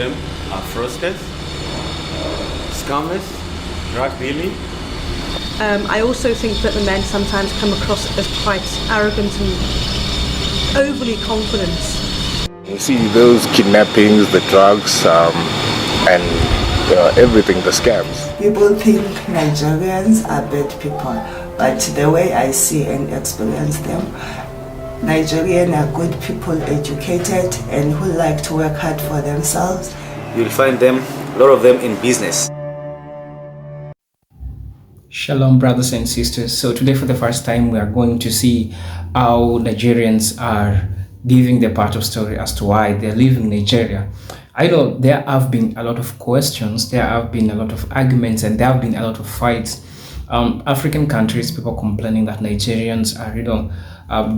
Them are fraudsters, scammers, drug dealing. I also think that the men sometimes come across as quite arrogant and overly confident. You see those kidnappings, the drugs, and everything, the scams. People think Nigerians are bad people, but the way I see and experience them, Nigerians are good people, educated, and who like to work hard for themselves. You'll find them, a lot of them in business. Shalom, brothers and sisters. So today for the first time we are going to see how Nigerians are giving their part of story as to why they're leaving Nigeria. I know there have been a lot of questions, there have been a lot of arguments, and there have been a lot of fights. African countries, people complaining that Nigerians are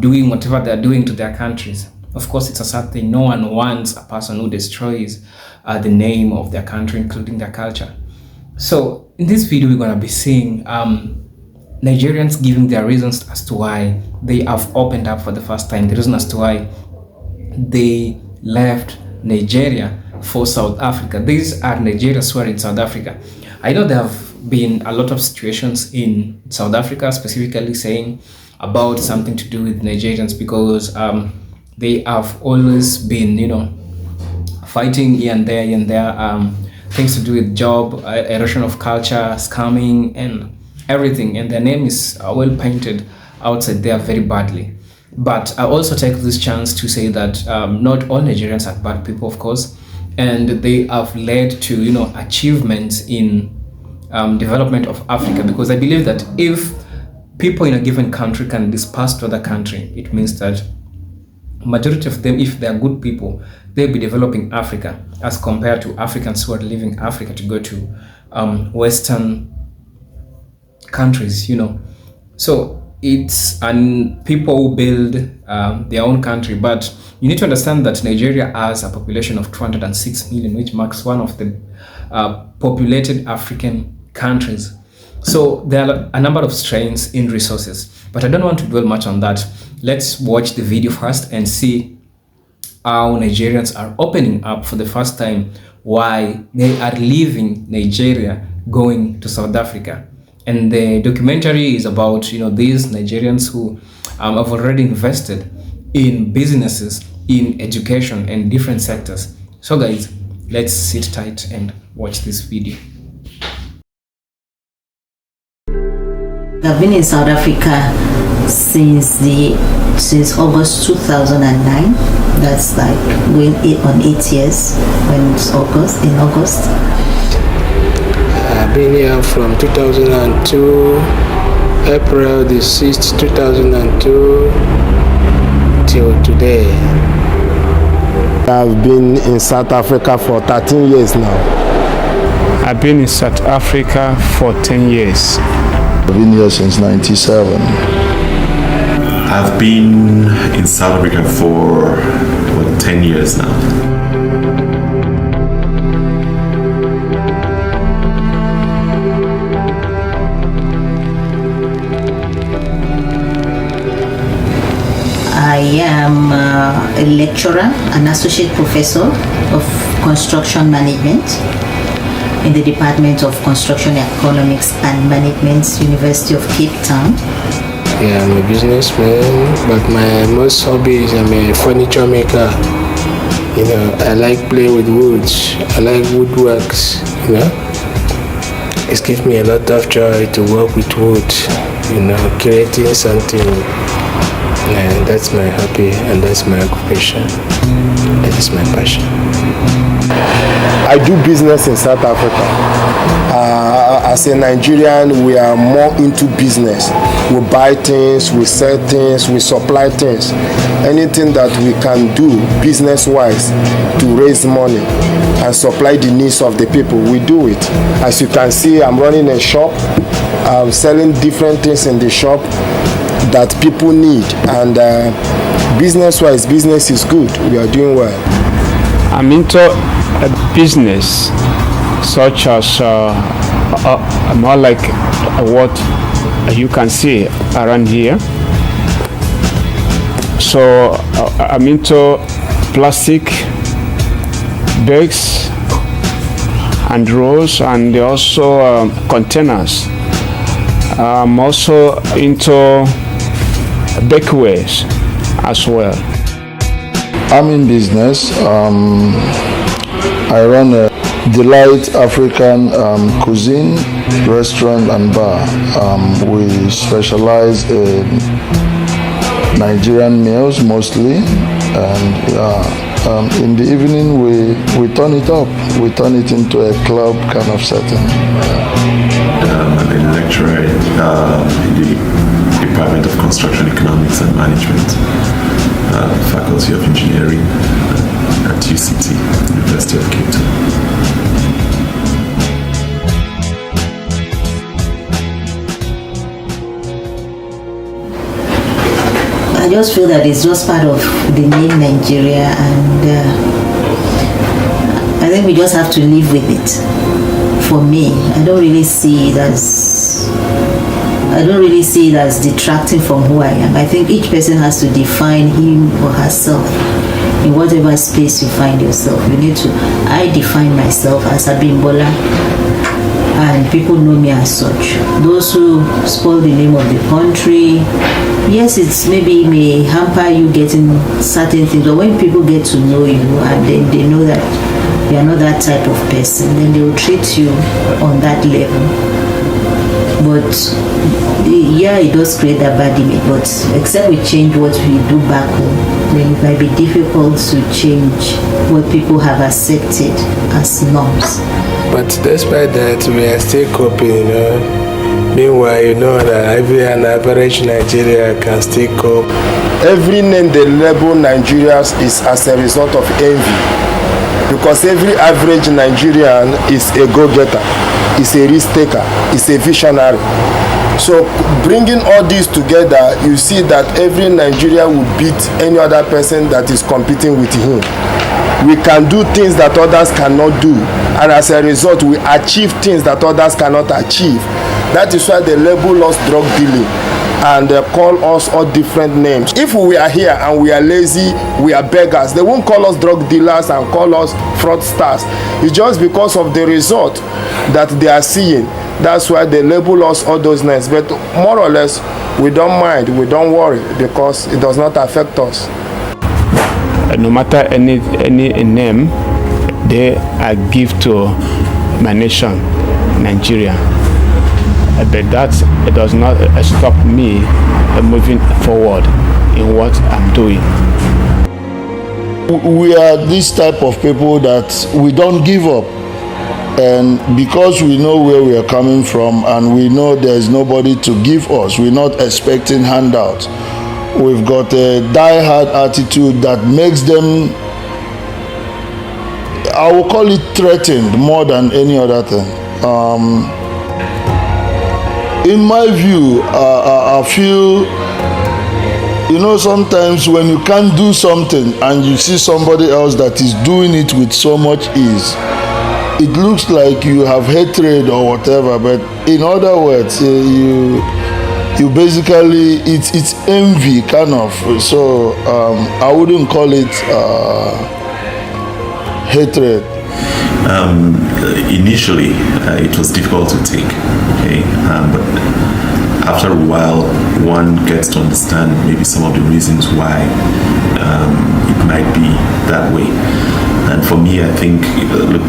doing whatever they're doing to their countries. Of course, it's a sad thing. No one wants a person who destroys the name of their country, including their culture. So in this video, we're going to be seeing Nigerians giving their reasons as to why they have opened up for the first time, the reason as to why they left Nigeria for South Africa. These are Nigerians who are in South Africa. I know there have been a lot of situations in South Africa, specifically saying about something to do with Nigerians, because they have always been, fighting here and there, things to do with job, erosion of culture, scamming, and everything. And their name is well painted outside there very badly. But I also take this chance to say that not all Nigerians are bad people, of course, and they have led to achievements in development of Africa, because I believe that if people in a given country can disperse to other country, it means that majority of them, if they are good people, they'll be developing Africa as compared to Africans who are leaving Africa to go to Western countries, So it's people who build their own country, but you need to understand that Nigeria has a population of 206 million, which marks one of the populated African countries. So there are a number of strains in resources, but I don't want to dwell much on that. Let's watch the video first and see how Nigerians are opening up for the first time, why they are leaving Nigeria going to South Africa. And the documentary is about these Nigerians who have already invested in businesses, in education, and different sectors. So guys, let's sit tight and watch this video. I've been in South Africa since August 2009. That's like going on 8 years when it's in August. I've been here from 2002, April the 6th, 2002 till today. I've been in South Africa for 13 years now. I've been in South Africa for 10 years. I've been here since 97. I've been in South Africa for 10 years now. I am a lecturer, an associate professor of construction management in the Department of Construction Economics and Management, University of Cape Town. Yeah, I'm a businessman, but my most hobby is I'm a furniture maker. I like play with woods. I like woodworks. It gives me a lot of joy to work with wood. Creating something. And that's my hobby, and that's my occupation. That is my passion. I do business in South Africa. As a Nigerian, we are more into business. We buy things, we sell things, we supply things. Anything that we can do business-wise to raise money and supply the needs of the people, we do it. As you can see, I'm running a shop. I'm selling different things in the shop that people need, and business-wise, business is good. We are doing well. I'm into a business such as more like what you can see around here. So I'm into plastic bags, and rows, and also containers. I'm also into bakeways as well. I'm in business. I run a Delight African cuisine restaurant and bar. We specialize in Nigerian meals mostly, and in the evening we turn it up. We turn it into a club kind of setting. I'm a lecturer in the Department of Construction Economics and Management, Faculty of Engineering at UCT, University of Cape Town. I just feel that it's just part of the name Nigeria, and I think we just have to live with it. For me, I don't really see it as detracting from who I am. I think each person has to define him or herself in whatever space you find yourself. I define myself as Abimbola, and people know me as such. Those who spoil the name of the country, yes, it's maybe may hamper you getting certain things, but when people get to know you and then they know that you are not that type of person, then they will treat you on that level. But yeah, it does create that bad image, but except we change what we do back home, then it might be difficult to change what people have accepted as norms. But despite that, we are still coping, Meanwhile, that an average Nigerian can still cope. Every name they label Nigerians is as a result of envy. Because every average Nigerian is a go-getter, is a risk-taker, is a visionary. So bringing all these together, you see that every Nigerian will beat any other person that is competing with him. We can do things that others cannot do, and as a result, we achieve things that others cannot achieve. That is why they label us drug dealing, and they call us all different names. If we are here and we are lazy, we are beggars, they won't call us drug dealers and call us fraudsters. It's just because of the result that they are seeing. That's why they label us all those names. But more or less, we don't mind, we don't worry, because it does not affect us. No matter any name they give to my nation, Nigeria, but that it does not stop me moving forward in what I'm doing. We are this type of people that we don't give up, and because we know where we are coming from and we know there's nobody to give us, we're not expecting handouts. We've got a die-hard attitude that makes them, I will call it threatened more than any other thing. In my view, I feel, sometimes when you can't do something and you see somebody else that is doing it with so much ease, it looks like you have hatred or whatever, but in other words, you basically, it's envy kind of. So I wouldn't call it hatred. Initially, it was difficult to take, okay? But after a while, one gets to understand maybe some of the reasons why it might be that way. And for me, I think, look,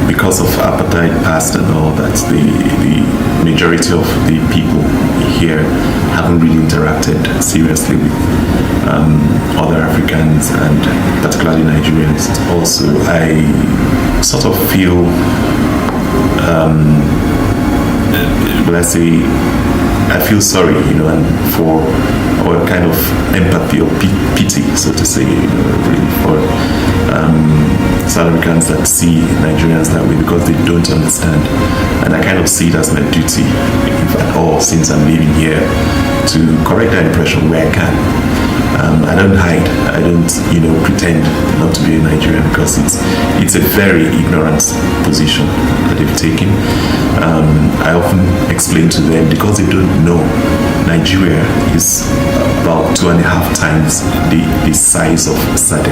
because of apartheid past and all that, the majority of the people here haven't really interacted seriously with other Africans and particularly Nigerians. Also, I sort of feel, let's say, I feel sorry, and for, or kind of empathy or pity, so to say, really for South Africans that see Nigerians that way because they don't understand. And I kind of see it as my duty, if at all, since I'm living here, to correct that impression where I can. I don't hide, I don't, pretend not to be a Nigerian, because it's a very ignorant position that they've taken. I often explain to them, because they don't know, Nigeria is about 2.5 times the size of SADC.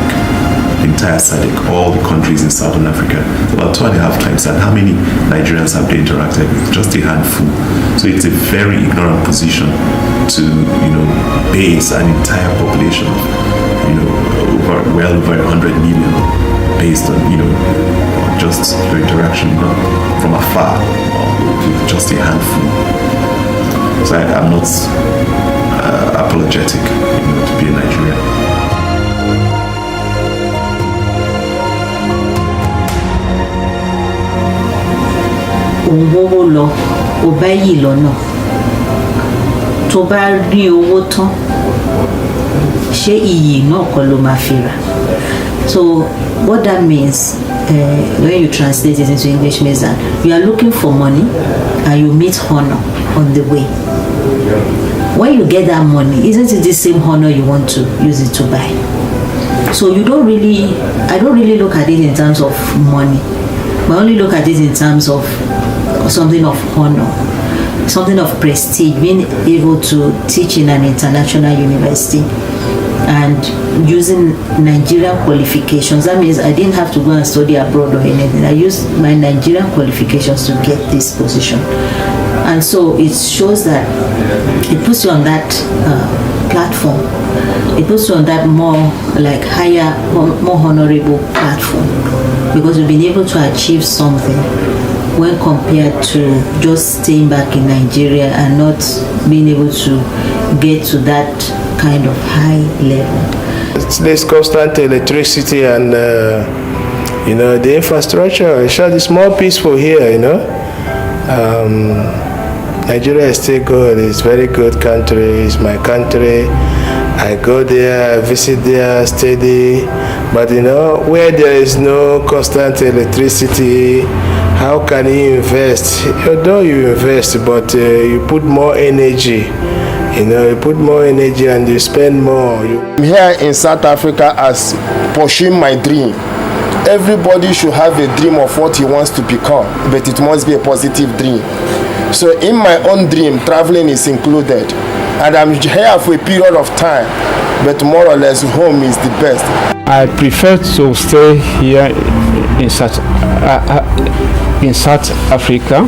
the entire SADC, all the countries in Southern Africa, about 2.5 times that. How many Nigerians have they interacted with? Just a handful. So it's a very ignorant position to, base an entire population of, well over 100 million based on, just your interaction, from afar, with just a handful. So I'm not apologetic, to be a Nigerian. Òǹwówó lọ, ó bá yìí lọ́nà. Tó bá rí owó tán, ṣé iyì náà kọ́ ló máa fi rà? So what that means, when you translate it into English, means that you are looking for money and you meet honor on the way. When you get that money, isn't it the same honor you want to use it to buy? So I don't really look at it in terms of money, but I only look at it in terms of something of honor, something of prestige, being able to teach in an international university and using Nigerian qualifications. That means I didn't have to go and study abroad or anything. I used my Nigerian qualifications to get this position. And so it shows that it puts you on that platform. It puts you on that more higher, more honorable platform, because you've been able to achieve something when compared to just staying back in Nigeria and not being able to get to that kind of high level. There's constant electricity and the infrastructure. It's more peaceful here. Nigeria is still good. It's a very good country. It's my country. I go there, I visit there, steady. But where there is no constant electricity, how can you invest? Although you invest, but you put more energy. You put more energy and you spend more. I'm here in South Africa as pursuing my dream. Everybody should have a dream of what he wants to become, but it must be a positive dream. So in my own dream, traveling is included. And I'm here for a period of time, but more or less home is the best. I prefer to stay here in South Africa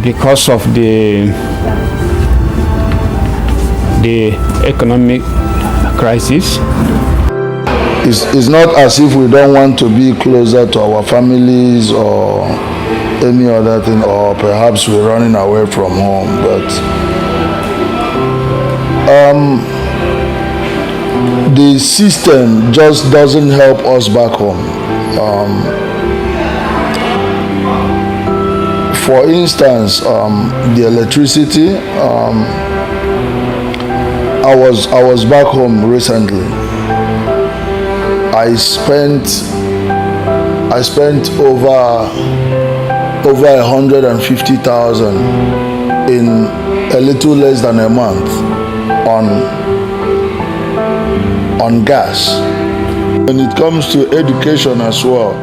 because of the economic crisis. It's not as if we don't want to be closer to our families or any other thing, or perhaps we're running away from home, but the system just doesn't help us back home. For instance, the electricity. I was back home recently. I spent over 150,000 in a little less than a month on gas. When it comes to education as well,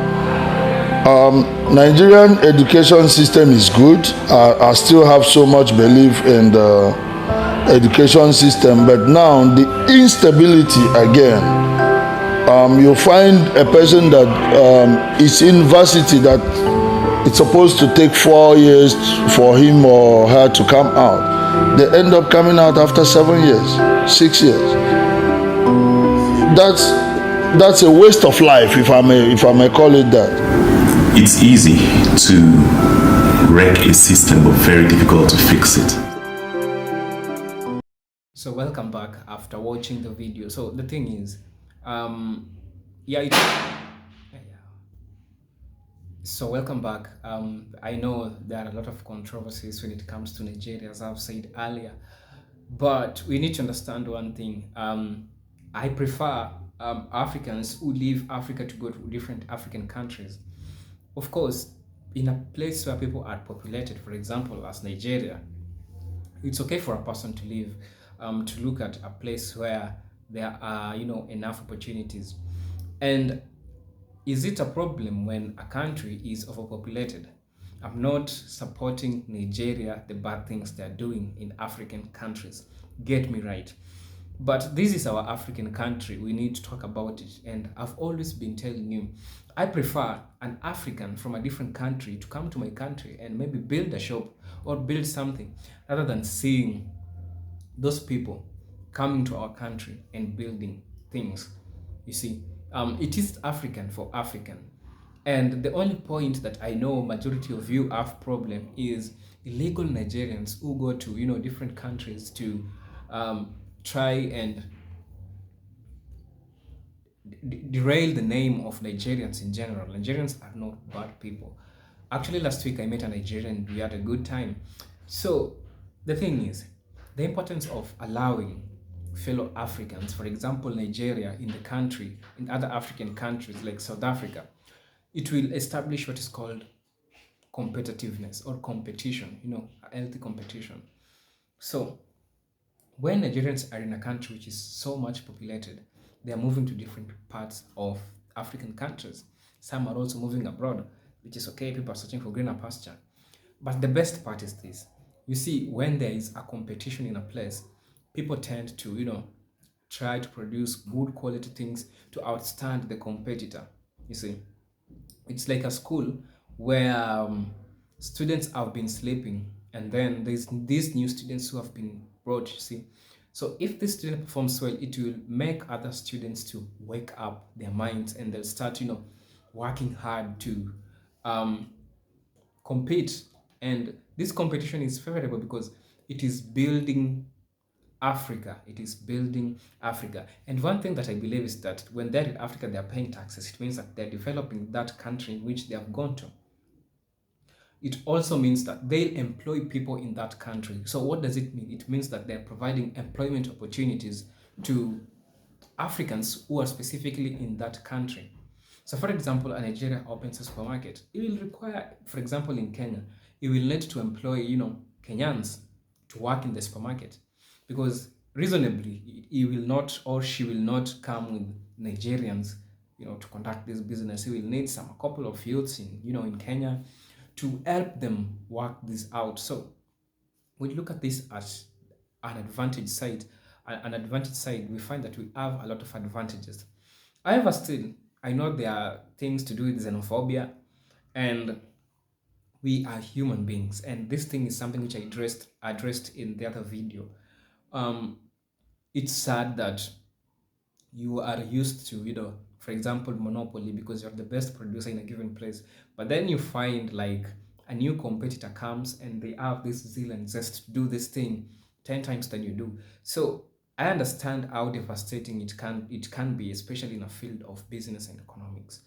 Nigerian education system is good. I still have so much belief in the education system, but now the instability again. You find a person that is in varsity that it's supposed to take 4 years for him or her to come out. They end up coming out after 7 years, 6 years. That's a waste of life, if I may call it that. It's easy to wreck a system, but very difficult to fix it. So welcome back after watching the video. So the thing is, so welcome back. I know there are a lot of controversies when it comes to Nigeria, as I've said earlier, but we need to understand one thing. I prefer Africans who leave Africa to go to different African countries. Of course, in a place where people are populated, for example, as Nigeria, it's okay for a person to live, to look at a place where there are, enough opportunities. And is it a problem when a country is overpopulated? I'm not supporting Nigeria, the bad things they're doing in African countries. Get me right. But this is our African country. We need to talk about it. And I've always been telling you, I prefer an African from a different country to come to my country and maybe build a shop or build something rather than seeing those people coming to our country and building things. You see, it is African for African. And the only point that I know majority of you have problem is illegal Nigerians who go to different countries to try and derail the name of Nigerians in general. Nigerians are not bad people. Actually, last week I met a Nigerian. We had a good time. So the thing is, the importance of allowing fellow Africans, for example, Nigeria in the country, in other African countries like South Africa, it will establish what is called competitiveness or competition, a healthy competition. So when Nigerians are in a country which is so much populated, they are moving to different parts of African countries. Some are also moving abroad, which is okay. People are searching for greener pasture. But the best part is this. You see, when there is a competition in a place, people tend to, try to produce good quality things to outstand the competitor. You see, it's like a school where students have been sleeping, and then there's these new students who have been brought, you see. So if this student performs well, it will make other students to wake up their minds, and they'll start, working hard to compete. And this competition is favorable because it is building Africa. It is building Africa. And one thing that I believe is that when they're in Africa, they're paying taxes. It means that they're developing that country in which they have gone to. It also means that they employ people in that country. So what does it mean? It means that they're providing employment opportunities to Africans who are specifically in that country. So for example, a Nigeria opens a supermarket. It will require, for example, in Kenya, it will need to employ, Kenyans to work in the supermarket, because reasonably, he will not or she will not come with Nigerians, to conduct this business. He will need a couple of youths in Kenya to help them work this out. So when you look at this as an advantage side, we find that we have a lot of advantages. However, still, I know there are things to do with xenophobia, and we are human beings, and this thing is something which I addressed in the other video. It's sad that you are used to, for example, monopoly, because you're the best producer in a given place, but then you find like a new competitor comes and they have this zeal and zest to do this thing 10 times than you do. So I understand how devastating it can be, especially in a field of business and economics.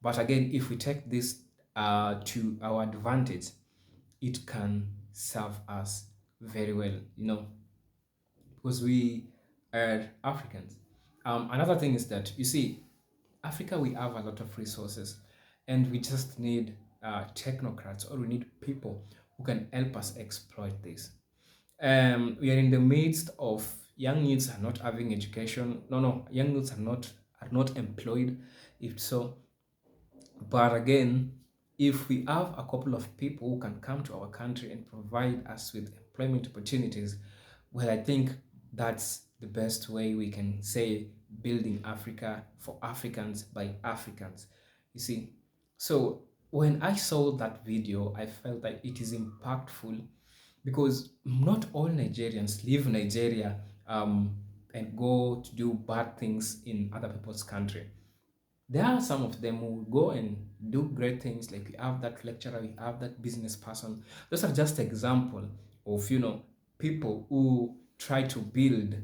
But again, if we take this to our advantage, it can serve us very well, because we are Africans. Another thing is that, you see, Africa, we have a lot of resources, and we just need technocrats, or we need people who can help us exploit this. We are in the midst of young youths are not having education. No, young youths are not employed, if so. But again, if we have a couple of people who can come to our country and provide us with employment opportunities, well, I think that's the best way we can say building Africa for Africans by Africans. You see, so when I saw that video, I felt that it is impactful, because not all Nigerians leave Nigeria and go to do bad things in other people's country. There are some of them who go and do great things, like we have that lecturer, we have that business person. Those are just example of people who try to build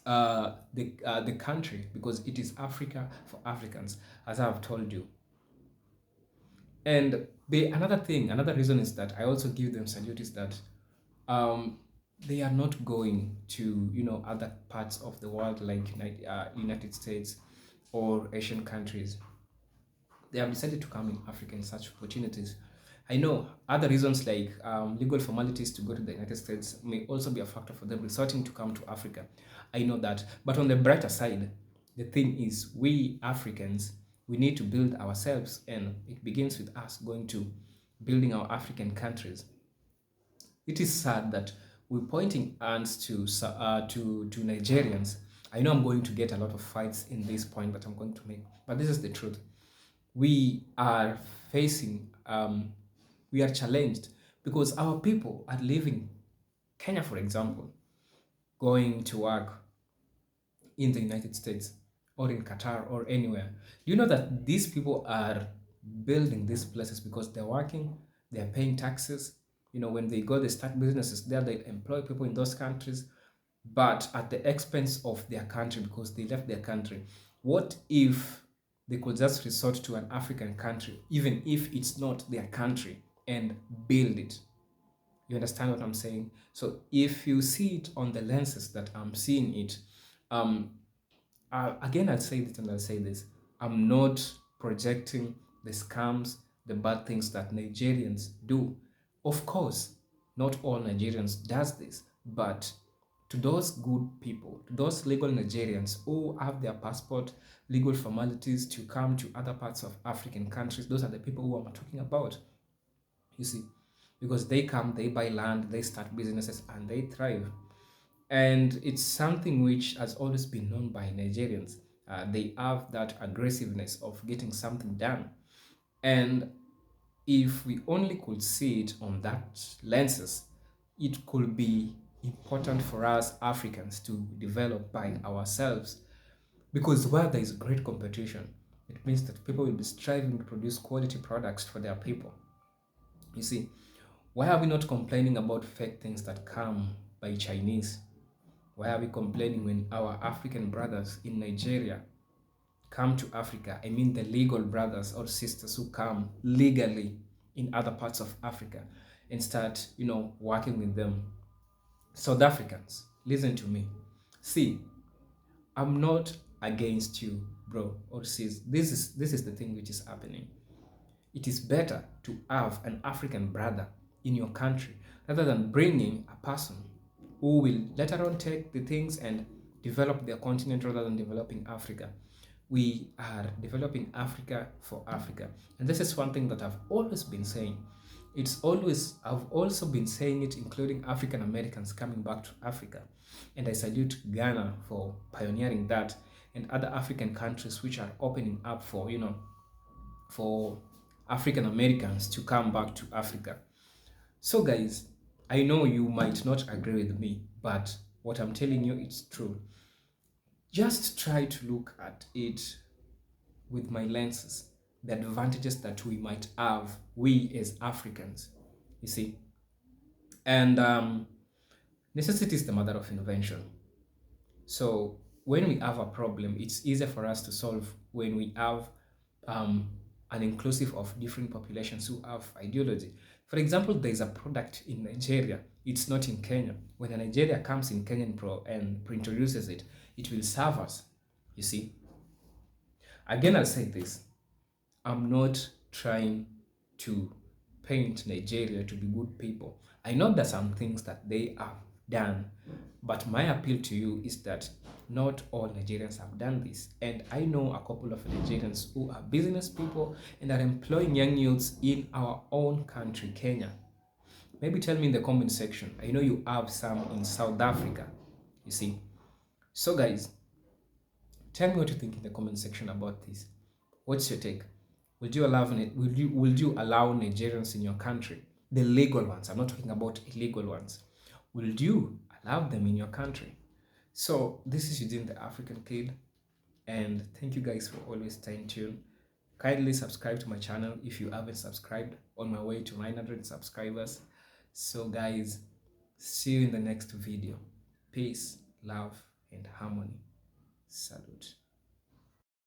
the country, because it is Africa for Africans, as I've told you. And another reason is that I also give them salute is that they are not going to other parts of the world like United States or Asian countries. They have decided to come in Africa in such opportunities. I know other reasons like legal formalities to go to the United States may also be a factor for them resorting to come to Africa. I know that. But on the brighter side, the thing is, we Africans, we need to build ourselves, and it begins with us going to building our African countries. It is sad that we're pointing hands to Nigerians. I know I'm going to get a lot of fights in this point that I'm going to make, but this is the truth. We are facing, we are challenged because our people are living, Kenya for example, going to work in the United States or in Qatar or anywhere. Do you know that these people are building these places because they're working, they're paying taxes? You know, when they go, they start businesses there, they employ people in those countries, but at the expense of their country because they left their country. What if they could just resort to an African country, even if it's not their country, and build it? You understand what I'm saying? So if you see it on the lenses that I'm seeing it, again, I'll say this and I'll say this. I'm not projecting the scams, the bad things that Nigerians do. Of course, not all Nigerians does this, but to those good people, to those legal Nigerians who have their passport, legal formalities to come to other parts of African countries, those are the people who I'm talking about. You see, because they come, they buy land, they start businesses, and they thrive. And it's something which has always been known by Nigerians. They have that aggressiveness of getting something done. And if we only could see it on that lenses, it could be important for us Africans to develop by ourselves. Because where there is great competition, it means that people will be striving to produce quality products for their people. You see, why are we not complaining about fake things that come by Chinese? Why are we complaining when our African brothers in Nigeria come to Africa? I mean the legal brothers or sisters who come legally in other parts of Africa and start, working with them. South Africans, listen to me. See, I'm not against you, bro or sis. This is the thing which is happening. It is better to have an African brother in your country rather than bringing a person who will later on take the things and develop their continent rather than developing Africa. We are developing Africa for Africa. And this is one thing that I've always been saying. I've also been saying it, including African Americans coming back to Africa. And I salute Ghana for pioneering that, and other African countries which are opening up for, for African Americans to come back to Africa. So guys, I know you might not agree with me, but what I'm telling you, it's true. Just try to look at it with my lenses, the advantages that we might have, we as Africans, you see. And necessity is the mother of invention. So when we have a problem, it's easier for us to solve when we have an inclusive of different populations who have ideology. For example, there is a product in Nigeria, it's not in Kenya. When a Nigeria comes in Kenya and introduces it, it will serve us, you see. Again, I'll say this. I'm not trying to paint Nigeria to be good people. I know there's some things that they have done, but my appeal to you is that not all Nigerians have done this. And I know a couple of Nigerians who are business people and are employing young youths in our own country, Kenya. Maybe tell me in the comment section. I know you have some in South Africa, you see. So guys, tell me what you think in the comment section about this. What's your take? Would you allow Nigerians in your country, the legal ones? I'm not talking about illegal ones. Will you allow them in your country? So this is Eugene the African Kid, and thank you guys for always staying tuned. Kindly subscribe to my channel if you haven't subscribed, on my way to 900 subscribers. So guys, see you in the next video. Peace, love, and harmony. Salute.